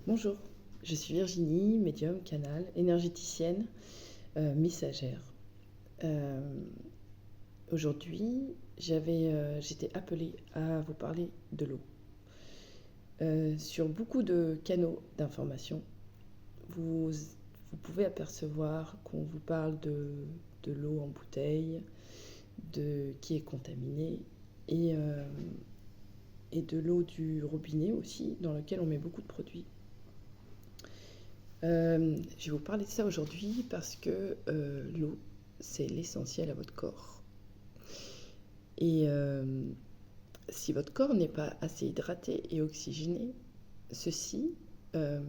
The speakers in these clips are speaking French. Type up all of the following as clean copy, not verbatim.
Bonjour, je suis Virginie, médium, canal, énergéticienne, messagère. Euh, Aujourd'hui, j'étais appelée à vous parler de l'eau. Sur beaucoup de canaux d'information, vous pouvez apercevoir qu'on vous parle de l'eau en bouteille, qui est contaminée, et, euh, et de l'eau du robinet aussi, dans laquelle on met beaucoup de produits. Je vais vous parler de ça aujourd'hui parce que l'eau, c'est l'essentiel à votre corps. Et si votre corps n'est pas assez hydraté et oxygéné, ceci euh,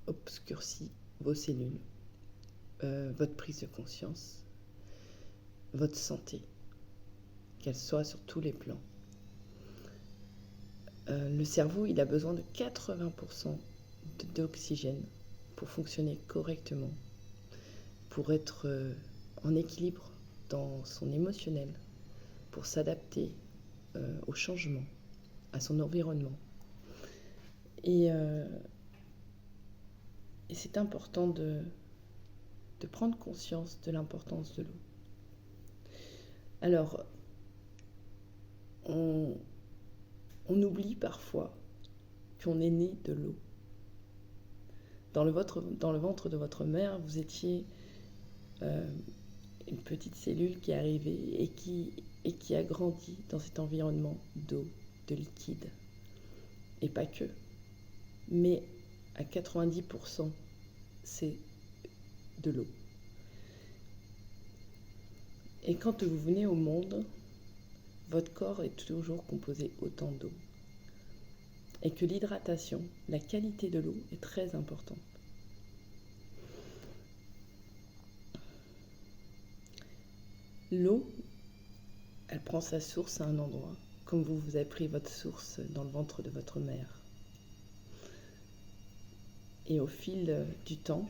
obscurcit vos cellules, votre prise de conscience, votre santé, qu'elle soit sur tous les plans. Le cerveau, il a besoin de 80% d'oxygène pour fonctionner correctement, pour être en équilibre dans son émotionnel, pour s'adapter au changement, à son environnement. Et c'est important de prendre conscience de l'importance de l'eau. Alors, on oublie parfois qu'on est né de l'eau. Dans le ventre de votre mère, vous étiez une petite cellule qui est arrivée et qui a grandi dans cet environnement d'eau, de liquide. Et pas que. Mais à 90%, c'est de l'eau. Et quand vous venez au monde, votre corps est toujours composé autant d'eau. Et que l'hydratation, la qualité de l'eau est très importante. L'eau, elle prend sa source à un endroit, comme vous avez pris votre source dans le ventre de votre mère. Et au fil du temps,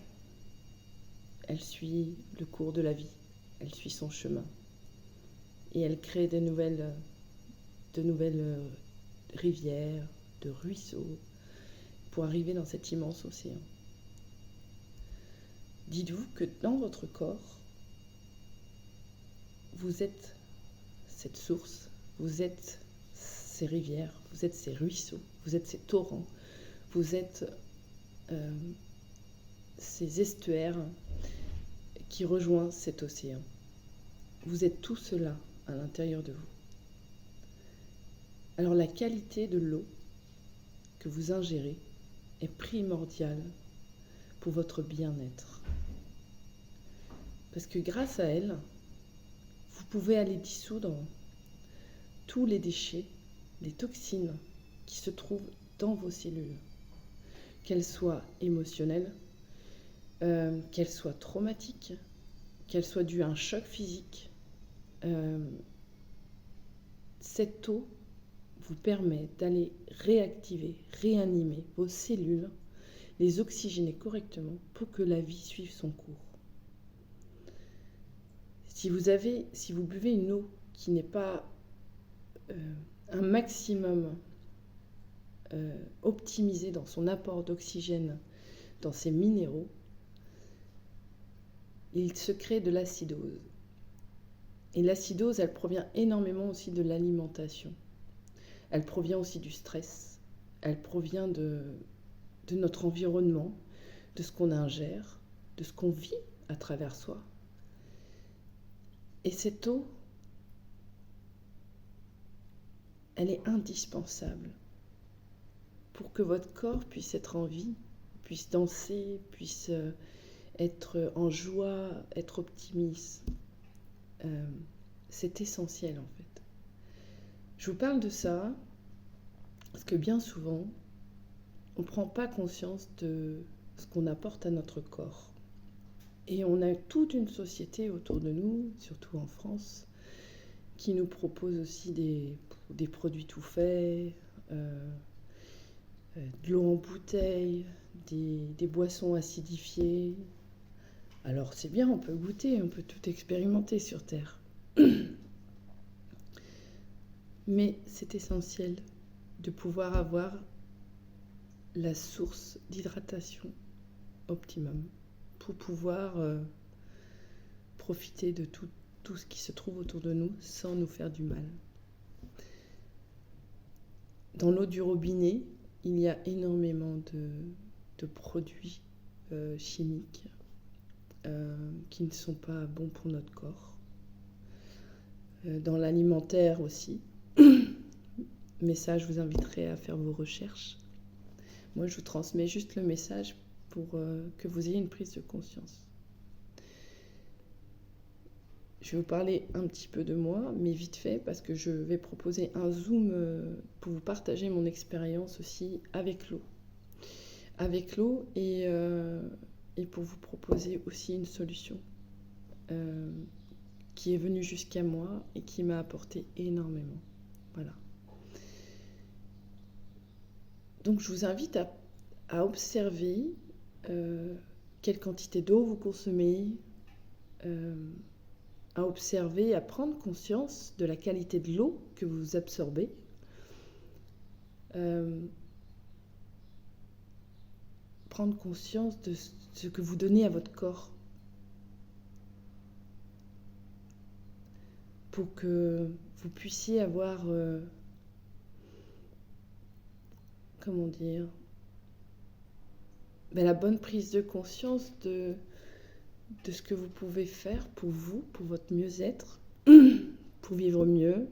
elle suit le cours de la vie, elle suit son chemin. Et elle crée de nouvelles rivières, de ruisseaux, pour arriver dans cet immense océan. Dites-vous que dans votre corps, vous êtes cette source, vous êtes ces rivières, vous êtes ces ruisseaux, vous êtes ces torrents, vous êtes ces estuaires qui rejoignent cet océan. Vous êtes tout cela à l'intérieur de vous. Alors la qualité de l'eau que vous ingérez est primordiale pour votre bien-être. Parce que grâce à elle, vous pouvez aller dissoudre tous les déchets, les toxines qui se trouvent dans vos cellules, qu'elles soient émotionnelles, qu'elles soient traumatiques, qu'elles soient dues à un choc physique. Cette eau vous permet d'aller réactiver, réanimer vos cellules, les oxygéner correctement pour que la vie suive son cours. Si vous buvez une eau qui n'est pas un maximum optimisée dans son apport d'oxygène, dans ses minéraux, il se crée de l'acidose. Et l'acidose, elle provient énormément aussi de l'alimentation. Elle provient aussi du stress. Elle provient de notre environnement, de ce qu'on ingère, de ce qu'on vit à travers soi. Et cette eau, elle est indispensable pour que votre corps puisse être en vie, puisse danser, puisse être en joie, être optimiste. C'est essentiel en fait. Je vous parle de ça parce que bien souvent, on ne prend pas conscience de ce qu'on apporte à notre corps. Et on a toute une société autour de nous, surtout en France, qui nous propose aussi des produits tout faits, de l'eau en bouteille, des boissons acidifiées. Alors c'est bien, on peut goûter, on peut tout expérimenter sur Terre. Mais c'est essentiel de pouvoir avoir la source d'hydratation optimum pour pouvoir profiter de tout ce qui se trouve autour de nous sans nous faire du mal. Dans l'eau du robinet, il y a énormément de produits chimiques qui ne sont pas bons pour notre corps. Dans l'alimentaire aussi. Mais ça, je vous inviterai à faire vos recherches. Moi, je vous transmets juste le message pour que vous ayez une prise de conscience. Je vais vous parler un petit peu de moi, mais vite fait, parce que je vais proposer un Zoom pour vous partager mon expérience aussi avec l'eau. Avec l'eau et pour vous proposer aussi une solution qui est venue jusqu'à moi et qui m'a apporté énormément. Voilà. Donc je vous invite à observer quelle quantité d'eau vous consommez, à observer, à prendre conscience de la qualité de l'eau que vous absorbez. Prendre conscience de ce que vous donnez à votre corps pour que vous puissiez avoir la bonne prise de conscience de ce que vous pouvez faire pour vous, pour votre mieux-être, pour vivre mieux,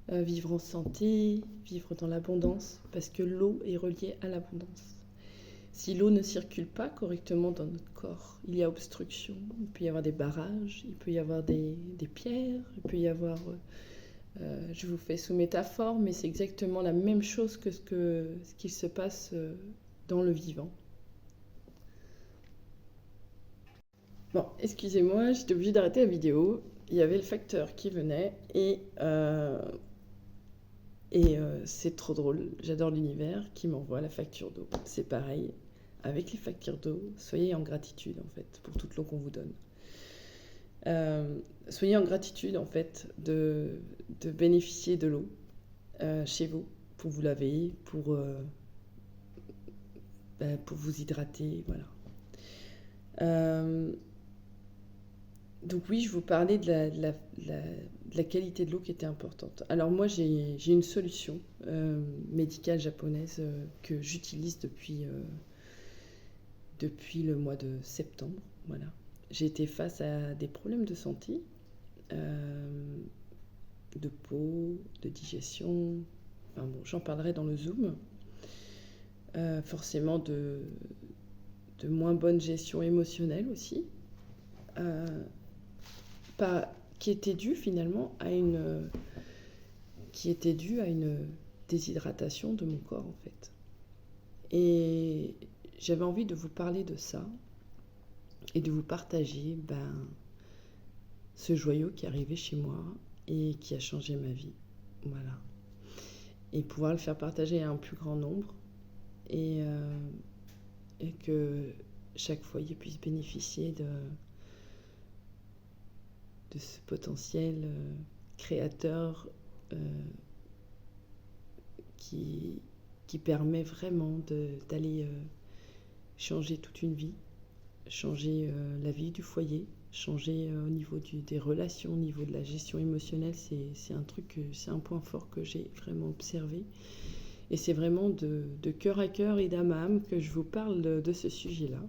vivre en santé, vivre dans l'abondance, parce que l'eau est reliée à l'abondance. Si l'eau ne circule pas correctement dans notre corps, il y a obstruction, il peut y avoir des barrages, il peut y avoir des pierres, il peut y avoir... je vous fais sous métaphore, mais c'est exactement la même chose que ce qu'il se passe dans le vivant. Bon, excusez-moi, j'étais obligée d'arrêter la vidéo. Il y avait le facteur qui venait et c'est trop drôle. J'adore l'univers qui m'envoie la facture d'eau. C'est pareil avec les factures d'eau. Soyez en gratitude en fait pour toute l'eau qu'on vous donne. Soyez en gratitude en fait de bénéficier de l'eau chez vous pour vous laver, pour vous hydrater, voilà. Donc oui, je vous parlais de la qualité de l'eau qui était importante. Alors moi, j'ai une solution médicale japonaise que j'utilise depuis le mois de septembre. Voilà. J'ai été face à des problèmes de santé, de peau, de digestion. Enfin bon, j'en parlerai dans le Zoom. Forcément de moins bonne gestion émotionnelle aussi. Qui était due finalement à une déshydratation de mon corps en fait. Et j'avais envie de vous parler de ça et de vous partager ce joyau qui est arrivé chez moi et qui a changé ma vie. Voilà. Et pouvoir le faire partager à un plus grand nombre et que chaque foyer puisse bénéficier de ce potentiel créateur qui permet vraiment d'aller changer toute une vie, changer la vie du foyer, changer au niveau des relations, au niveau de la gestion émotionnelle. C'est un point fort que j'ai vraiment observé. Et c'est vraiment de cœur à cœur et d'âme à âme que je vous parle de ce sujet-là.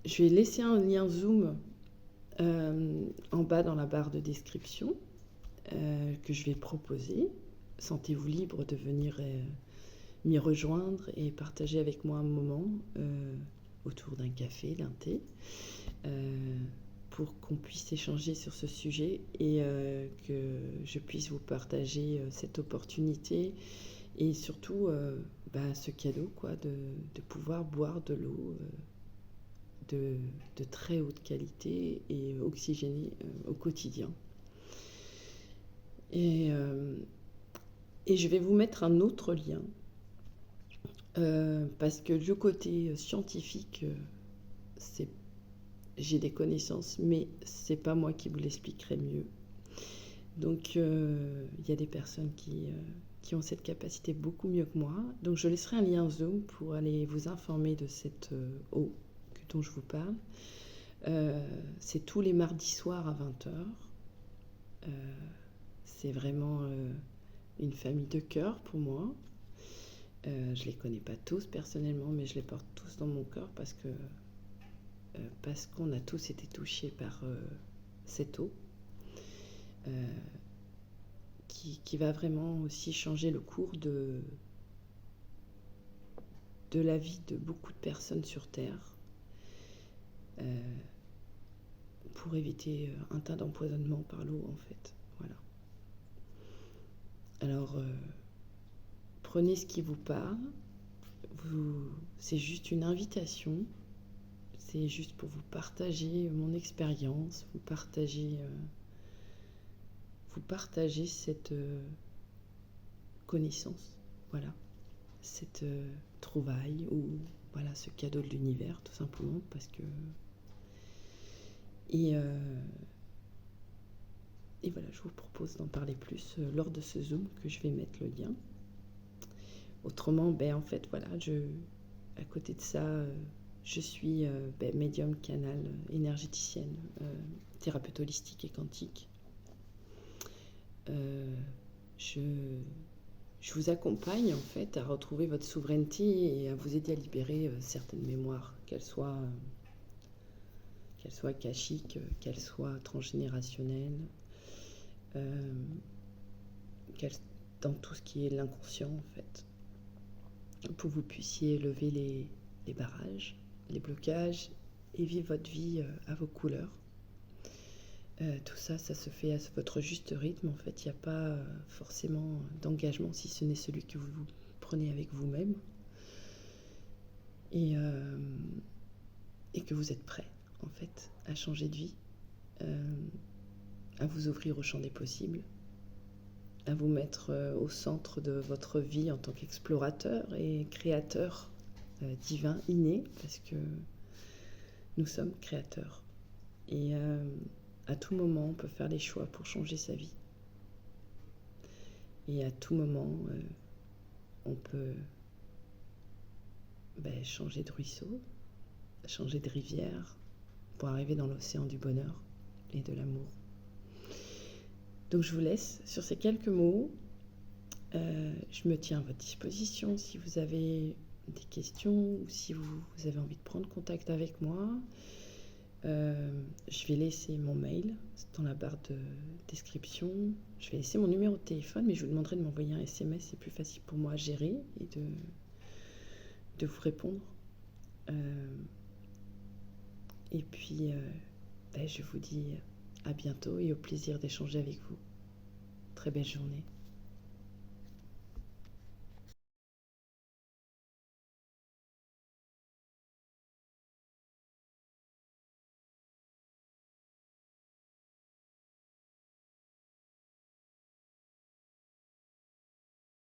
Je vais laisser un lien Zoom en bas dans la barre de description que je vais proposer. Sentez-vous libre de venir m'y rejoindre et partager avec moi un moment autour d'un café, d'un thé, pour qu'on puisse échanger sur ce sujet et que je puisse vous partager cette opportunité et surtout ce cadeau de pouvoir boire de l'eau de très haute qualité et oxygénée au quotidien. Et je vais vous mettre un autre lien parce que le côté scientifique, j'ai des connaissances, mais c'est pas moi qui vous l'expliquerai mieux. Donc il y a des personnes qui qui ont cette capacité beaucoup mieux que moi. Donc je laisserai un lien Zoom pour aller vous informer de cette eau dont je vous parle. C'est tous les mardis soirs à 20h. C'est vraiment une famille de cœur pour moi. Je les connais pas tous personnellement, mais je les porte tous dans mon cœur parce qu'on a tous été touchés par cette eau qui va vraiment aussi changer le cours de la vie de beaucoup de personnes sur Terre pour éviter un tas d'empoisonnements par l'eau en fait. Voilà. Alors prenez ce qui vous parle. C'est juste une invitation. C'est juste pour vous partager mon expérience, vous partager cette connaissance, voilà, cette trouvaille ou voilà ce cadeau de l'univers tout simplement parce que et voilà, je vous propose d'en parler plus lors de ce Zoom que je vais mettre le lien. Autrement, en fait voilà, à côté de ça, je suis médium, canal, énergéticienne, thérapeute holistique et quantique. Je vous accompagne en fait à retrouver votre souveraineté et à vous aider à libérer certaines mémoires, qu'elles soient akashiques, qu'elles soient transgénérationnelles, dans tout ce qui est l'inconscient en fait, pour que vous puissiez lever les barrages, les blocages et vivre votre vie à vos couleurs. Tout ça, ça se fait à votre juste rythme. En fait, il n'y a pas forcément d'engagement si ce n'est celui que vous prenez avec vous-même et que vous êtes prêt en fait à changer de vie, à vous ouvrir au champ des possibles, à vous mettre au centre de votre vie en tant qu'explorateur et créateur divin inné, parce que nous sommes créateurs et à tout moment, on peut faire des choix pour changer sa vie. Et à tout moment, on peut changer de ruisseau, changer de rivière, pour arriver dans l'océan du bonheur et de l'amour. Donc je vous laisse sur ces quelques mots. Je me tiens à votre disposition si vous avez des questions ou si vous avez envie de prendre contact avec moi. Je vais laisser mon mail dans la barre de description. Je vais laisser mon numéro de téléphone, mais je vous demanderai de m'envoyer un SMS. C'est plus facile pour moi à gérer et de vous répondre. Et puis, je vous dis à bientôt et au plaisir d'échanger avec vous. Très belle journée.